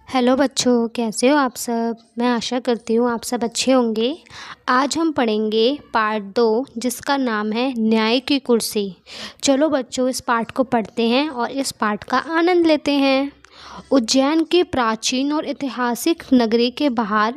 Hello बच्चों, कैसे हो आप सब। मैं आशा करती हूँ आप सब अच्छे होंगे। आज हम पढ़ेंगे पार्ट 2 जिसका नाम है न्याय की कुर्सी। चलो बच्चों, इस पाठ को पढ़ते हैं और इस पाठ का आनंद लेते हैं। उज्जैन के प्राचीन और ऐतिहासिक नगरी के बाहर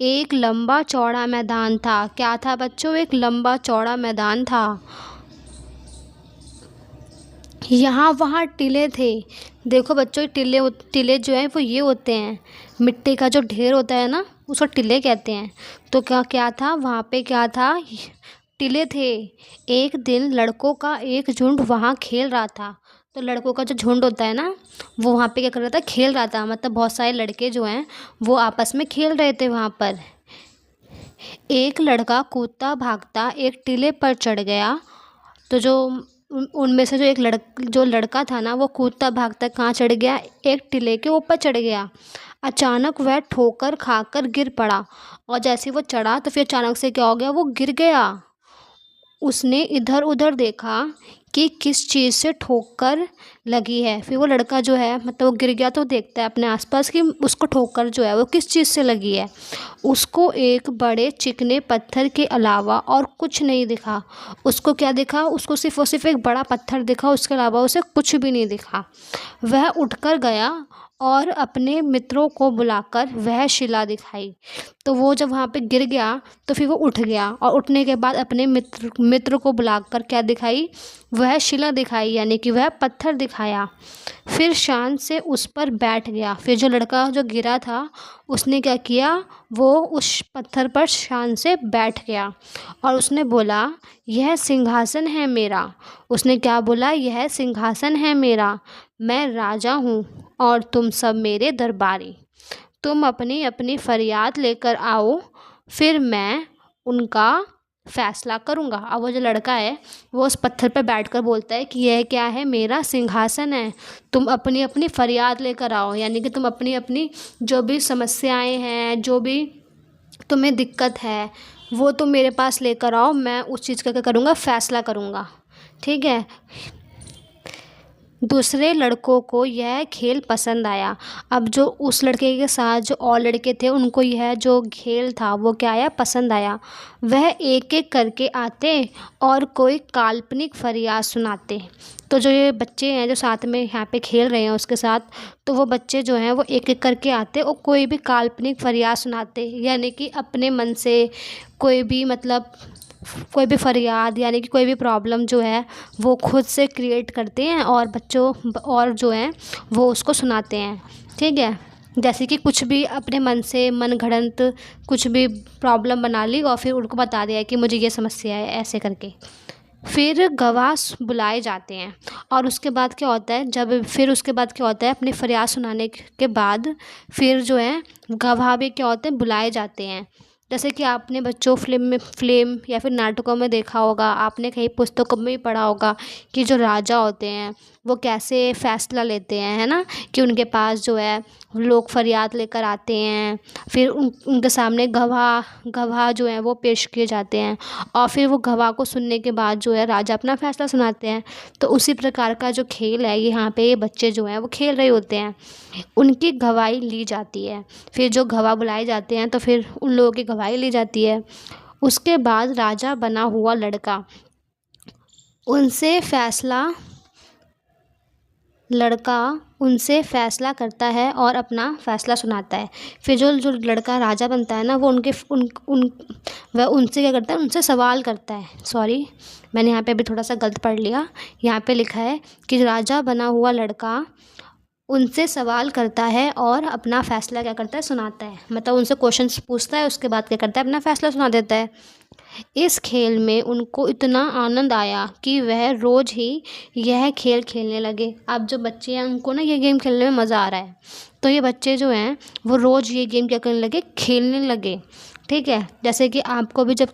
एक लंबा चौड़ा मैदान था। क्या था बच्चों? एक लंबा चौड़ा मैदान था। यहाँ वहाँ टीले थे। देखो बच्चों, टीले जो हैं वो ये होते हैं, मिट्टी का जो ढेर होता है ना, उसको टीले कहते हैं। तो क्या क्या था वहाँ पे? क्या था? टीले थे। एक दिन लड़कों का एक झुंड वहाँ खेल रहा था। तो लड़कों का जो झुंड होता है ना, वो वहाँ पे क्या कर रहा था? खेल रहा था। मतलब बहुत सारे लड़के जो हैं वो आपस में खेल रहे थे वहाँ पर। एक लड़का कूदता भागता एक टीले पर चढ़ गया। तो जो उनमें से जो लड़का था ना, वो कूदता भागता कहाँ चढ़ गया? एक टीले के ऊपर चढ़ गया। अचानक वह ठोकर खाकर गिर पड़ा। और जैसे ही वो चढ़ा तो फिर अचानक से क्या हो गया? वो गिर गया। उसने इधर उधर देखा कि किस चीज़ से ठोकर लगी है। फिर वो लड़का जो है, मतलब वो गिर गया तो देखता है अपने आसपास कि उसको ठोकर जो है वो किस चीज़ से लगी है। उसको एक बड़े चिकने पत्थर के अलावा और कुछ नहीं दिखा। उसको क्या दिखा? उसको सिर्फ एक बड़ा पत्थर दिखा, उसके अलावा उसे कुछ भी नहीं दिखा। वह उठकर गया और अपने मित्रों को बुलाकर वह शिला दिखाई। तो वो जब वहाँ पे गिर गया तो फिर वो उठ गया और उठने के बाद अपने मित्र को बुलाकर क्या दिखाई? वह शिला दिखाई, यानी कि वह पत्थर दिखाया। फिर शान से उस पर बैठ गया। फिर जो लड़का जो गिरा था उसने क्या किया? वो उस पत्थर पर शान से बैठ गया और उसने बोला, यह सिंहासन है मेरा। उसने क्या बोला? यह सिंहासन है मेरा, मैं राजा हूँ और तुम सब मेरे दरबारी। तुम अपनी अपनी फरियाद लेकर आओ, फिर मैं उनका फैसला करूँगा। अब वो जो लड़का है वो उस पत्थर पर बैठकर बोलता है कि यह क्या है? मेरा सिंहासन है। तुम अपनी अपनी फरियाद लेकर आओ, यानी कि तुम अपनी अपनी जो भी समस्याएं हैं, जो भी तुम्हें दिक्कत है, वो तुम मेरे पास लेकर आओ। मैं उस चीज़ का क्या करूँगा? फैसला करूँगा। ठीक है। दूसरे लड़कों को यह खेल पसंद आया। अब जो उस लड़के के साथ जो और लड़के थे उनको यह जो खेल था वो क्या आया? पसंद आया। वह एक एक करके आते और कोई काल्पनिक फरियाद सुनाते। तो जो ये बच्चे हैं जो साथ में यहाँ पे खेल रहे हैं उसके साथ, तो वो बच्चे जो हैं वो एक एक करके आते और कोई भी काल्पनिक फरियाद सुनाते, यानी कि अपने मन से कोई भी, मतलब कोई भी फरियाद, यानी कि कोई भी प्रॉब्लम जो है वो खुद से क्रिएट करते हैं और बच्चों और जो हैं वो उसको सुनाते हैं। ठीक है। जैसे कि कुछ भी अपने मन से मन घड़ंत कुछ भी प्रॉब्लम बना ली और फिर उनको बता दिया कि मुझे ये समस्या है, ऐसे करके। फिर गवाह बुलाए जाते हैं और उसके बाद क्या होता है? उसके बाद क्या होता है? अपनी फरियाद सुनाने के बाद फिर जो है गवाह भी क्या होते हैं? बुलाए जाते हैं। जैसे कि आपने बच्चों फिल्म या फिर नाटकों में देखा होगा, आपने कहीं पुस्तकों में भी पढ़ा होगा कि जो राजा होते हैं वो कैसे फ़ैसला लेते हैं, है ना? कि उनके पास जो है लोग फरियाद लेकर आते हैं, फिर उनके सामने गवाह गवाह जो हैं वो पेश किए जाते हैं और फिर वो गवाह को सुनने के बाद जो है राजा अपना फ़ैसला सुनाते हैं। तो उसी प्रकार का जो खेल है यहाँ पे ये बच्चे जो हैं वो खेल रहे होते हैं। उनकी गवाही ली जाती है। फिर जो गवाह बुलाए जाते हैं तो फिर उन लोगों की गवाही ली जाती है। उसके बाद राजा बना हुआ लड़का उनसे फ़ैसला लड़का उनसे फ़ैसला करता है और अपना फ़ैसला सुनाता है। फिर जो जो लड़का राजा बनता है ना, वो उनके उन उन वह उनसे क्या करता है? उनसे सवाल करता है। सॉरी, मैंने यहाँ पे अभी थोड़ा सा गलत पढ़ लिया। यहाँ पे लिखा है कि राजा बना हुआ लड़का उनसे सवाल करता है और अपना फ़ैसला क्या करता है? सुनाता है। मतलब उनसे क्वेश्चंस पूछता है, उसके बाद क्या करता है? अपना फ़ैसला सुना देता है। इस खेल में उनको इतना आनंद आया कि वह रोज़ ही यह खेल खेलने लगे। अब जो बच्चे हैं उनको ना ये गेम खेलने में मज़ा आ रहा है, तो ये बच्चे जो हैं वो रोज़ ये गेम क्या करने लगे? खेलने लगे। ठीक है। जैसे कि आपको भी जब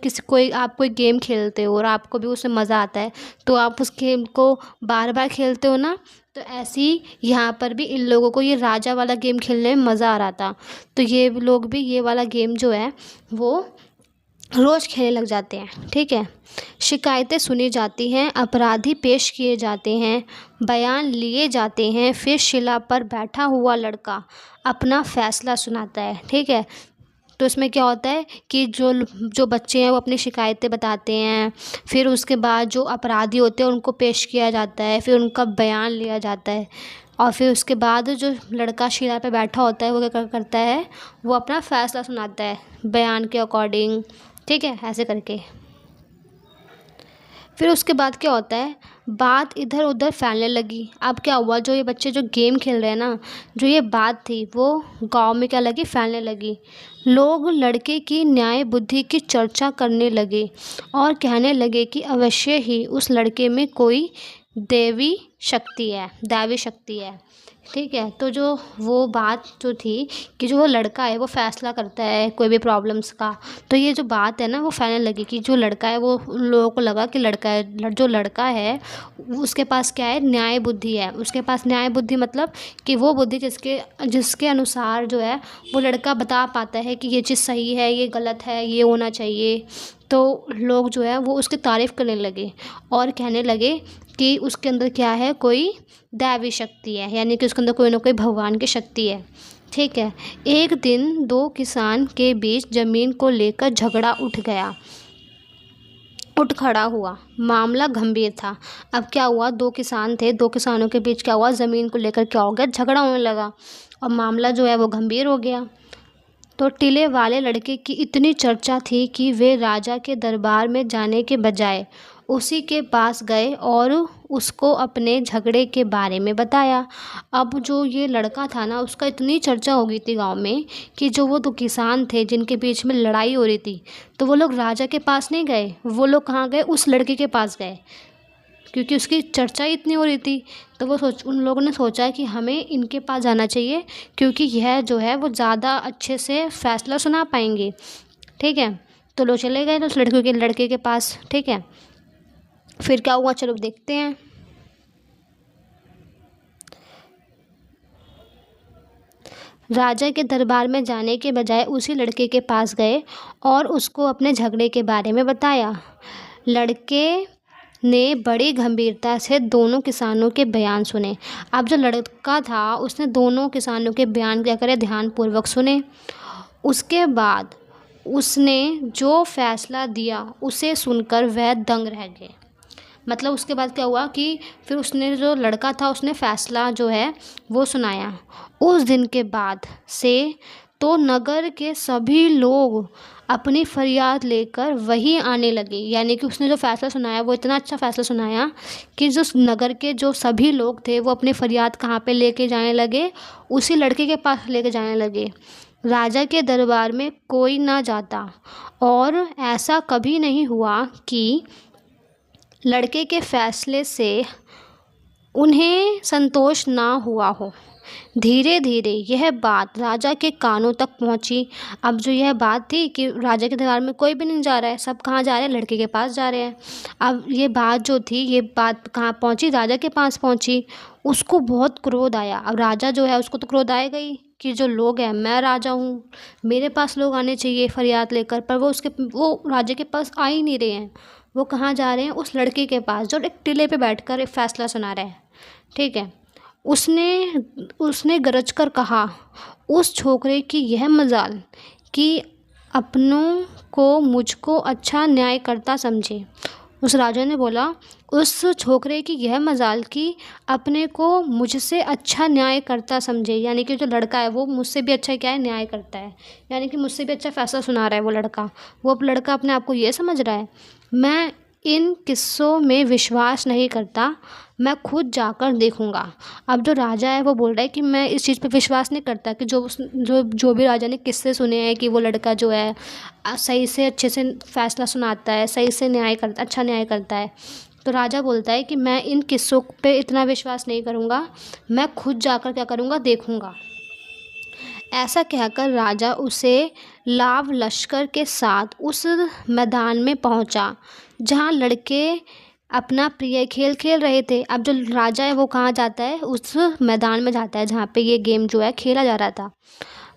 आप कोई गेम खेलते हो और आपको भी उसमें मज़ा आता है तो आप उस गेम को बार बार खेलते हो ना। तो ऐसे ही यहाँ पर भी इन लोगों को ये राजा वाला गेम खेलने में मज़ा आ रहा था, तो ये लोग भी ये वाला गेम जो है वो रोज़ खेलने लग जाते हैं। ठीक है, शिकायतें सुनी जाती हैं, अपराधी पेश किए जाते हैं, बयान लिए जाते हैं, फिर शिला पर बैठा हुआ लड़का अपना फ़ैसला सुनाता है। ठीक है, तो इसमें क्या होता है कि जो जो बच्चे हैं वो अपनी शिकायतें बताते हैं, फिर उसके बाद जो अपराधी होते हैं उनको पेश किया जाता है, फिर उनका बयान लिया जाता है, और फिर उसके बाद जो लड़का शिला पे बैठा होता है वो क्या करता है, वो अपना फ़ैसला सुनाता है बयान के अकॉर्डिंग। ठीक है, ऐसे करके फिर उसके बाद क्या होता है, बात इधर उधर फैलने लगी। अब क्या हुआ, जो ये बच्चे जो गेम खेल रहे हैं ना, जो ये बात थी वो गांव में क्या लगी, फैलने लगी। लोग लड़के की न्याय बुद्धि की चर्चा करने लगे और कहने लगे कि अवश्य ही उस लड़के में कोई दैवी शक्ति है। ठीक है, तो जो वो बात जो थी कि जो वो लड़का है वो फ़ैसला करता है कोई भी प्रॉब्लम्स का, तो ये जो बात है ना वो फैलने लगी कि जो लड़का है वो, उन लोगों को लगा कि जो लड़का है उसके पास क्या है, न्याय बुद्धि है। उसके पास न्याय बुद्धि मतलब कि वो बुद्धि जिसके जिसके अनुसार जो है वो लड़का बता पाता है कि ये चीज़ सही है, ये गलत है, ये होना चाहिए। तो लोग जो है वो उसकी तारीफ़ करने लगे और कहने लगे कि उसके अंदर क्या है, कोई दैवी शक्ति है, यानी कि उसके अंदर कोई ना कोई भगवान की शक्ति है। ठीक है, एक दिन दो किसान के बीच ज़मीन को लेकर झगड़ा उठ खड़ा हुआ। मामला गंभीर था। अब क्या हुआ, दो किसान थे, दो किसानों के बीच क्या हुआ, ज़मीन को लेकर क्या हो गया, झगड़ा होने लगा और मामला जो है वो गंभीर हो गया। तो टीले वाले लड़के की इतनी चर्चा थी कि वे राजा के दरबार में जाने के बजाय उसी के पास गए और उसको अपने झगड़े के बारे में बताया। अब जो ये लड़का था ना, उसका इतनी चर्चा हो गई थी गांव में कि जो वो दो किसान थे जिनके बीच में लड़ाई हो रही थी, तो वो लोग राजा के पास नहीं गए, वो लोग कहाँ गए, उस लड़के के पास गए, क्योंकि उसकी चर्चा ही इतनी हो रही थी। तो उन लोगों ने सोचा कि हमें इनके पास जाना चाहिए, क्योंकि यह जो है वो ज़्यादा अच्छे से फ़ैसला सुना पाएंगे। ठीक है, तो लोग चले गए उस लड़के के पास। ठीक है, फिर क्या हुआ, चलो देखते हैं। राजा के दरबार में जाने के बजाय उसी लड़के के पास गए और उसको अपने झगड़े के बारे में बताया। लड़के ने बड़ी गंभीरता से दोनों किसानों के बयान सुने। अब जो लड़का था उसने दोनों किसानों के बयान क्या करे, ध्यानपूर्वक सुने। उसके बाद उसने जो फैसला दिया उसे सुनकर वह दंग रह गए। मतलब उसके बाद क्या हुआ कि फिर उसने, जो लड़का था, उसने फ़ैसला जो है वो सुनाया। उस दिन के बाद से तो नगर के सभी लोग अपनी फरियाद लेकर वहीं आने लगे। यानी कि उसने जो फ़ैसला सुनाया वो इतना अच्छा फ़ैसला सुनाया कि जो नगर के जो सभी लोग थे वो अपनी फरियाद कहाँ पे लेके जाने लगे, उसी लड़के के पास लेके जाने लगे। राजा के दरबार में कोई ना जाता और ऐसा कभी नहीं हुआ कि लड़के के फ़ैसले से उन्हें संतोष ना हुआ हो। धीरे धीरे यह बात राजा के कानों तक पहुंची। अब जो यह बात थी कि राजा के दरबार में कोई भी नहीं जा रहा है, सब कहाँ जा रहे हैं, लड़के के पास जा रहे हैं। अब ये बात जो थी, ये बात कहाँ पहुंची, राजा के पास पहुंची। उसको बहुत क्रोध आया। अब राजा जो है उसको तो क्रोध आएगा ही कि जो लोग हैं, मैं राजा हूँ, मेरे पास लोग आने चाहिए फरियाद लेकर, पर वो राजा के पास आ ही नहीं रहे हैं। वो कहाँ जा रहे हैं, उस लड़के के पास जो एक टिले पे बैठकर एक फ़ैसला सुना रहा है। ठीक है, उसने गरज कर कहा, उस छोकरे की यह मजाल कि अपनों को मुझको अच्छा न्याय करता समझे। उस राजा ने बोला, उस छोकरे की यह मजाल कि अपने को मुझसे अच्छा न्याय करता समझे। यानी कि जो लड़का है वो मुझसे भी अच्छा क्या है, न्याय करता है, यानी कि मुझसे भी अच्छा फ़ैसला सुना रहा है वो लड़का अपने आप को ये समझ रहा है। मैं इन किस्सों में विश्वास नहीं करता, मैं खुद जाकर देखूंगा। अब जो राजा है वो बोल रहा है कि मैं इस चीज़ पे विश्वास नहीं करता कि जो भी राजा ने किस्से सुने हैं कि वो लड़का जो है सही से अच्छे से फ़ैसला सुनाता है, सही से अच्छा न्याय करता है। तो राजा बोलता है कि मैं इन किस्सों पे इतना विश्वास नहीं करूँगा, मैं खुद जाकर क्या करूँगा, देखूँगा। ऐसा कहकर राजा उसे लाव लश्कर के साथ उस मैदान में पहुंचा जहां लड़के अपना प्रिय खेल खेल रहे थे। अब जो राजा है वो कहाँ जाता है, उस मैदान में जाता है जहाँ पे ये गेम जो है खेला जा रहा था।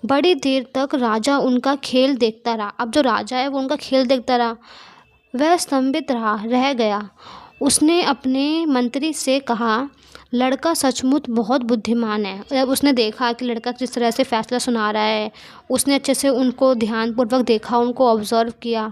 बड़ी देर तक राजा उनका खेल देखता रहा। अब जो राजा है वो उनका खेल देखता रहा। वह स्तंभित रह गया। उसने अपने मंत्री से कहा, लड़का सचमुच बहुत बुद्धिमान है। जब उसने देखा कि लड़का जिस तरह से फैसला सुना रहा है, उसने अच्छे से उनको ध्यानपूर्वक देखा, उनको ऑब्जर्व किया।